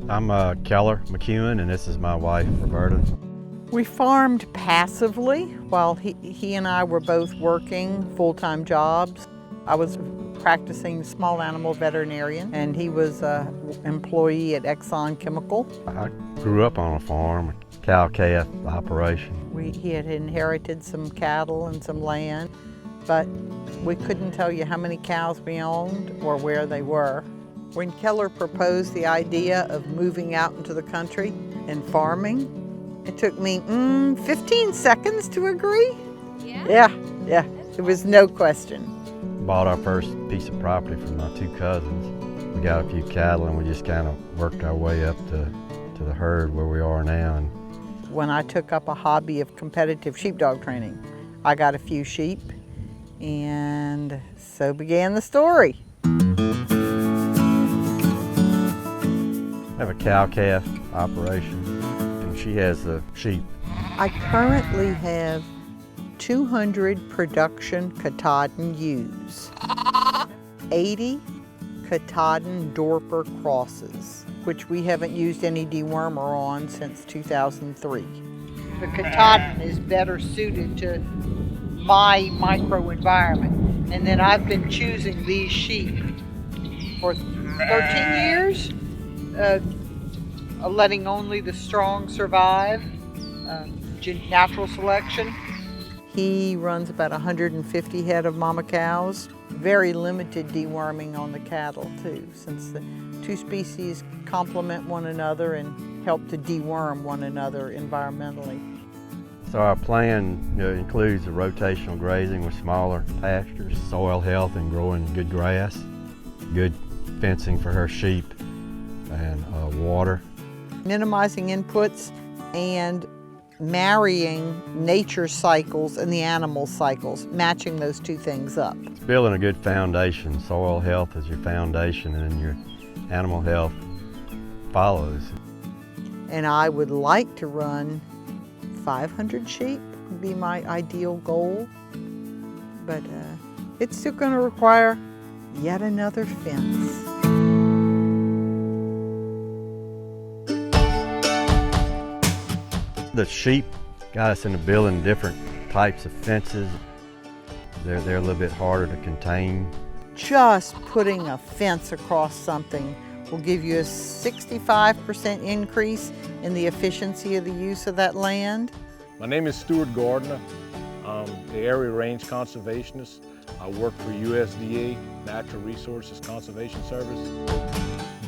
I'm Keller McEwen, and this is my wife, Roberta. We farmed passively while he and I were both working full-time jobs. I was practicing small animal veterinarian, and he was an employee at Exxon Chemical. I grew up on a farm, a cow-calf operation. He had inherited some cattle and some land, but we couldn't tell you how many cows we owned or where they were. When Keller proposed the idea of moving out into the country and farming, it took me 15 seconds to agree. Yeah, it was no question. Bought our first piece of property from my two cousins. We got a few cattle and we just kind of worked our way up to the herd where we are now. And when I took up a hobby of competitive sheepdog training, I got a few sheep, and so began the story. I have a cow-calf operation, and she has the sheep. I currently have 200 production Katahdin ewes, 80 Katahdin Dorper crosses, which we haven't used any dewormer on since 2003. The Katahdin is better suited to my microenvironment, and then I've been choosing these sheep for 13 years. Letting only the strong survive, natural selection. He runs about 150 head of mama cows. Very limited deworming on the cattle too, since the two species complement one another and help to deworm one another environmentally. So our plan includes the rotational grazing with smaller pastures, soil health and growing good grass, good fencing for her sheep, and water. Minimizing inputs and marrying nature cycles and the animal cycles, matching those two things up. It's building a good foundation. Soil health is your foundation, and then your animal health follows. And I would like to run 500 sheep, would be my ideal goal, but it's still going to require yet another fence. The sheep got us into building different types of fences. They're a little bit harder to contain. Just putting a fence across something will give you a 65% increase in the efficiency of the use of that land. My name is Stuart Gardner. I'm the Area Range Conservationist. I work for USDA, Natural Resources Conservation Service.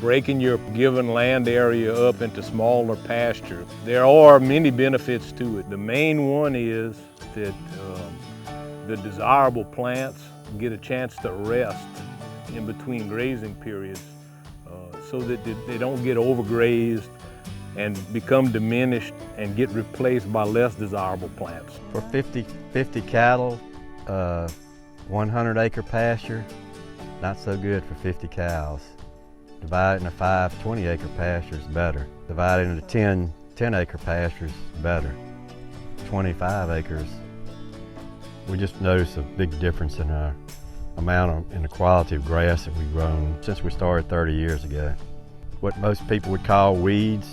Breaking your given land area up into smaller pasture. There are many benefits to it. The main one is that the desirable plants get a chance to rest in between grazing periods so that they don't get overgrazed and become diminished and get replaced by less desirable plants. For 50 cattle, 100 acre pasture, not so good for 50 cows. Divide it into 5 20 acre pastures, better. Divide it into 10 acre pastures, better. 25 acres. We just noticed a big difference in our in the quality of grass that we've grown since we started 30 years ago. What most people would call weeds,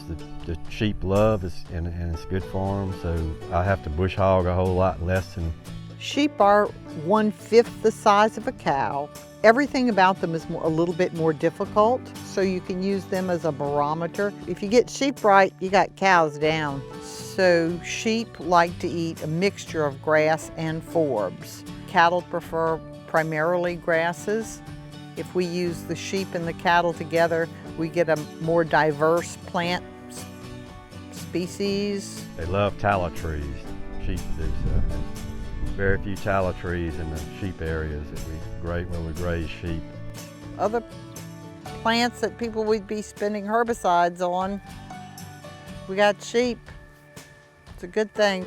the sheep love, and it's good for them, so I have to bush hog a whole lot less than. Sheep are 1/5 the size of a cow. Everything about them is a little bit more difficult, so you can use them as a barometer. If you get sheep right, you got cows down. So sheep like to eat a mixture of grass and forbs. Cattle prefer primarily grasses. If we use the sheep and the cattle together, we get a more diverse plant species. They love tallow trees, sheep do so. Very few tallow trees in the sheep areas where we graze sheep. Other plants that people would be spending herbicides on, we got sheep. It's a good thing.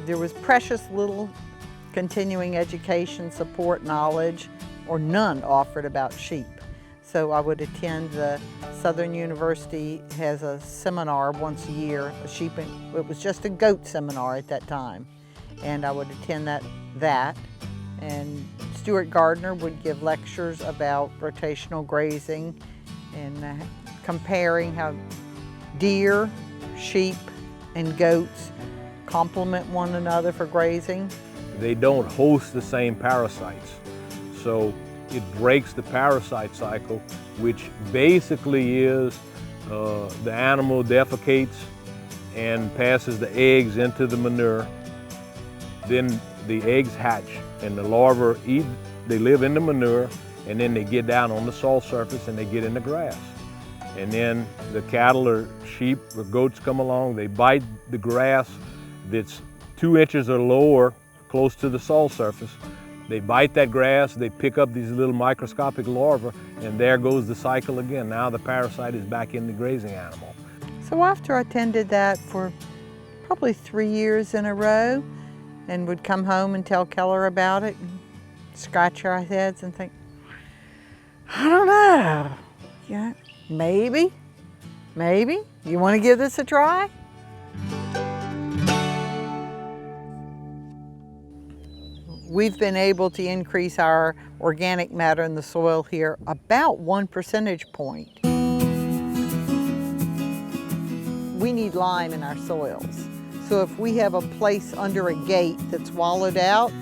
There was precious little continuing education, support, knowledge, or none offered about sheep. So I would attend the Southern University has a seminar once a year, it was just a goat seminar at that time. And I would attend that. And Stuart Gardner would give lectures about rotational grazing and comparing how Deer, sheep, and goats complement one another for grazing. They don't host the same parasites. So it breaks the parasite cycle, which basically is the animal defecates and passes the eggs into the manure. Then the eggs hatch and the larvae eat, they live in the manure, and then they get down on the soil surface and they get in the grass. And then the cattle or sheep or goats come along, they bite the grass that's 2 inches or lower, close to the soil surface. They bite that grass, they pick up these little microscopic larvae, and there goes the cycle again. Now the parasite is back in the grazing animal. So after I tended that for probably 3 years in a row, and would come home and tell Keller about it, and scratch our heads and think, I don't know, yeah, maybe, you want to give this a try? We've been able to increase our organic matter in the soil here about 1 percentage point. We need lime in our soils. So if we have a place under a gate that's wallowed out,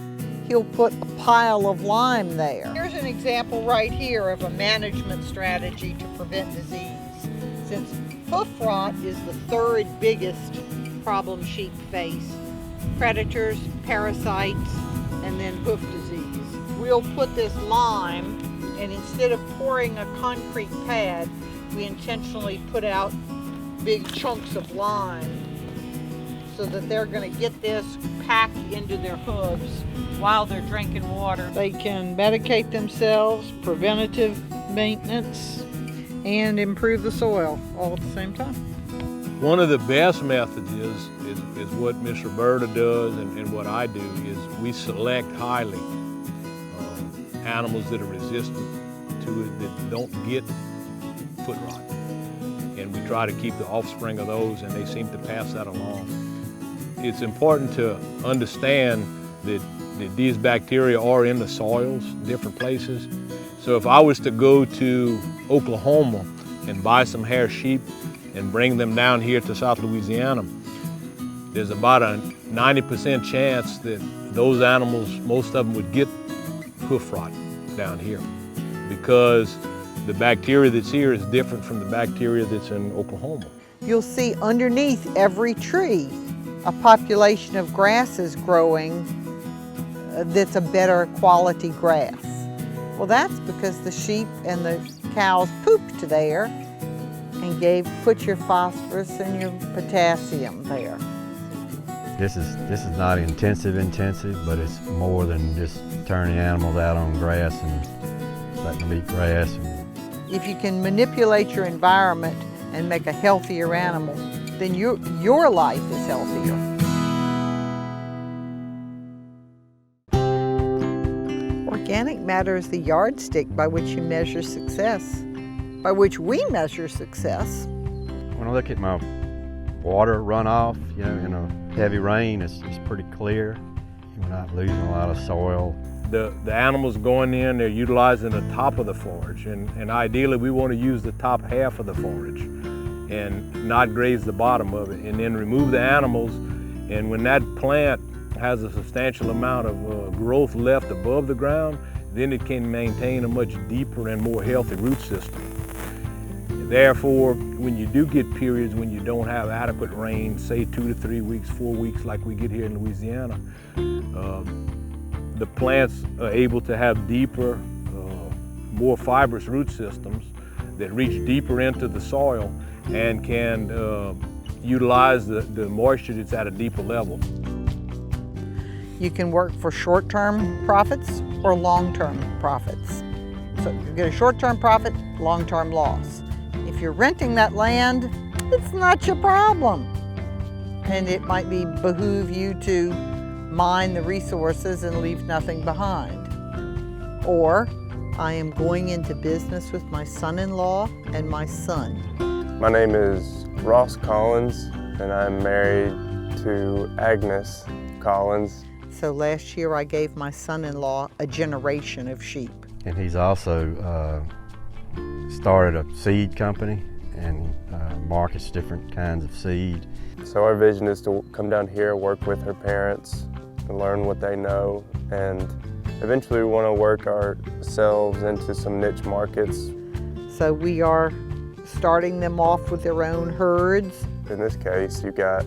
he'll put a pile of lime there. Here's an example right here of a management strategy to prevent disease. Since hoof rot is the 3rd biggest problem sheep face, predators, parasites, and then hoof disease. We'll put this lime, and instead of pouring a concrete pad, we intentionally put out big chunks of lime so that they're going to get this packed into their hooves while they're drinking water. They can medicate themselves, preventative maintenance, and improve the soil all at the same time. One of the best methods is what Miss Roberta does and what I do is we select highly animals that are resistant to it, that don't get foot rot. And we try to keep the offspring of those, and they seem to pass that along. It's important to understand that these bacteria are in the soils, different places. So if I was to go to Oklahoma and buy some hair sheep and bring them down here to South Louisiana, there's about a 90% chance that those animals, most of them would get hoof rot down here because the bacteria that's here is different from the bacteria that's in Oklahoma. You'll see underneath every tree a population of grasses growing that's a better quality grass. Well, that's because the sheep and the cows pooped there and put your phosphorus and your potassium there. This is not intensive, but it's more than just turning animals out on grass and letting them eat grass. If you can manipulate your environment and make a healthier animal, then your life is healthier. Organic matter is the yardstick by which you measure success, by which we measure success. When I look at my water runoff, in a heavy rain, it's pretty clear. We're not losing a lot of soil. The animals going in, they're utilizing the top of the forage, and ideally we want to use the top half of the forage and not graze the bottom of it, and then remove the animals. And when that plant has a substantial amount of growth left above the ground, then it can maintain a much deeper and more healthy root system. Therefore, when you do get periods when you don't have adequate rain, say 2 to 3 weeks, 4 weeks like we get here in Louisiana, the plants are able to have deeper, more fibrous root systems that reach deeper into the soil and can utilize the moisture that's at a deeper level. You can work for short-term profits or long-term profits. So you get a short-term profit, long-term loss. If you're renting that land, it's not your problem. And it might behoove you to mine the resources and leave nothing behind. Or I am going into business with my son-in-law and my son. My name is Ross Collins, and I'm married to Agnes Collins. So last year I gave my son-in-law a generation of sheep. And he's also started a seed company and markets different kinds of seed. So our vision is to come down here, work with her parents, and learn what they know, and eventually we want to work ourselves into some niche markets. So we are starting them off with their own herds. In this case, you got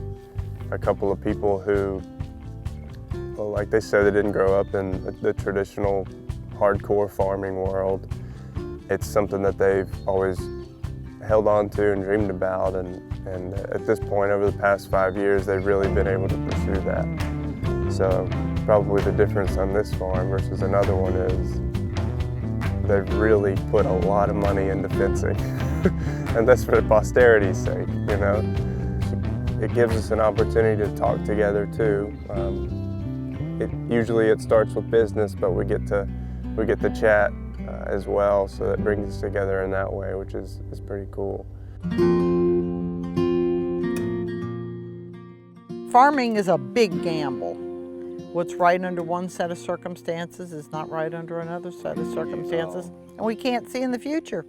a couple of people who, well, like they said, they didn't grow up in the traditional hardcore farming world. It's something that they've always held on to and dreamed about, and at this point, over the past 5 years, they've really been able to pursue that. So probably the difference on this farm versus another one is they've really put a lot of money into fencing. And that's for posterity's sake, you know. It gives us an opportunity to talk together too. Usually it starts with business, but we get to chat as well, so that brings us together in that way, which is pretty cool. Farming is a big gamble. What's right under one set of circumstances is not right under another set of circumstances, and we can't see in the future.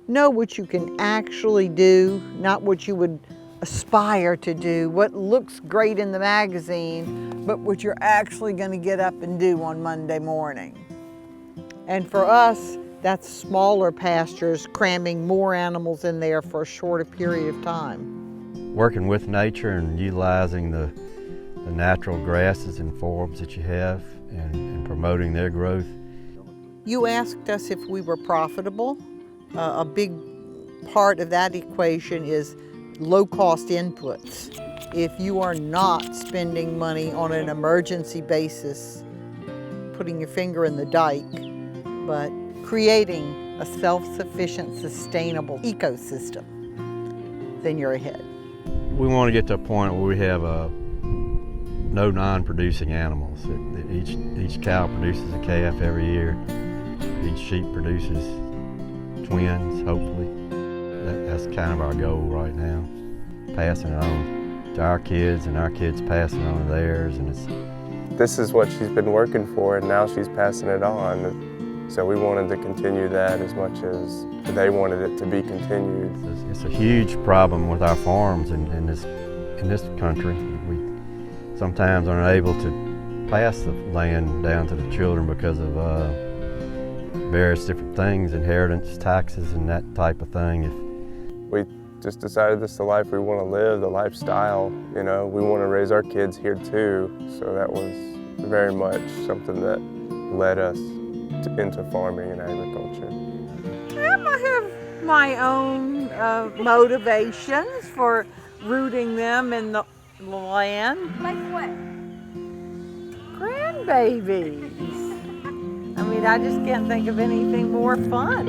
Know what you can actually do, not what you would aspire to do, what looks great in the magazine, but what you're actually going to get up and do on Monday morning. And for us, that's smaller pastures, cramming more animals in there for a shorter period of time. Working with nature and utilizing the natural grasses and forbs that you have and promoting their growth. You asked us if we were profitable. A big part of that equation is low-cost inputs. If you are not spending money on an emergency basis, putting your finger in the dike, but creating a self-sufficient, sustainable ecosystem, then you're ahead. We want to get to a point where we have no non-producing animals. Each cow produces a calf every year. Each sheep produces twins, hopefully. That's kind of our goal right now. Passing it on to our kids, and our kids passing it on to theirs. And this is what she's been working for, and now she's passing it on. So we wanted to continue that as much as they wanted it to be continued. It's a huge problem with our farms in this country. We sometimes are unable to pass the land down to the children because of various different things, inheritance, taxes, and that type of thing. We just decided this is the life we want to live, the lifestyle. You know, we want to raise our kids here too. So that was very much something that led us into farming and agriculture. I have my own motivations for rooting them in the land. Like what? Grandbabies. I mean, I just can't think of anything more fun.